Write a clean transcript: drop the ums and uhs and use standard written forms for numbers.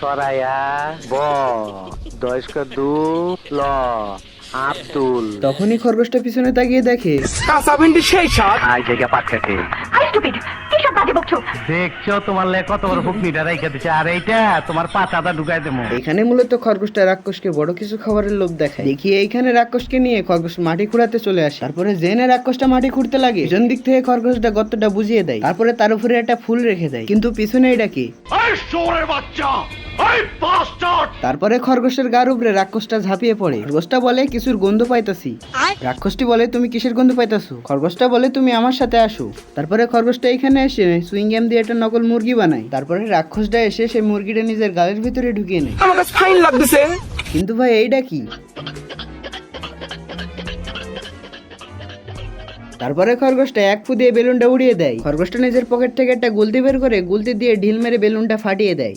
সরাইয়া ব দয়স্ক দু ল আব্দুল। তখনই খরগোশটা পিছনে তাকিয়ে দেখে কাঁচা ভেন্ডি সেই স্বাদ। আই জায়গা পাঠাতে দেখছো তোমার লে কত বড় ফুকনিটা রাইখা দিছে, আর এইটা তোমার পাতাটা ঢুকাই দেবো। এখানে মূলত খরগোশটা রাক্ষসকে বড় কিছু খাবারের লোভ দেখায়। দেখি এইখানে রাক্ষসকে নিয়ে খরগোশ মাটি খুঁড়াতে চলে আসে। তারপরে জেনে রাক্ষসটা মাটি খুঁড়তে লাগে, পিছন দিক থেকে খরগোশটা গর্তটা বুঝিয়ে দেয়। তারপরে তার উপরে একটা ফুল রেখে দেয়, কিন্তু পিছনে এটা কি? তারপরে খরগোশের গার উপরে রাক্ষসটা ঝাঁপিয়ে পড়ে। খরগোশটা বলে কিছুর গন্ধ পাইতাছি। রাক্ষসটি বলে তুমি কিসের গন্ধ পাইতাছো? খরগোশটা বলে তুমি আমার সাথে আসো। তারপরে খরগোশটা এখানে এসে সুইংগাম দিয়ে একটা নকল মুরগি বানায়। তারপরে রাক্ষসটা এসে সেই মুরগিটা নিজের গালের ভিতরে ঢুকিয়ে নেয়। আমার কাছে ফাইন লাগতেছে। কিন্তু ভাই এইটা কি? তারপরে খরগোশটা এক ফু দিয়ে বেলুনটা উড়িয়ে দেয়। খরগোশটা নিজের পকেট থেকে একটা গুলতি বের করে গুলতি দিয়ে ঢিল মেরে বেলুনটা ফাটিয়ে দেয়।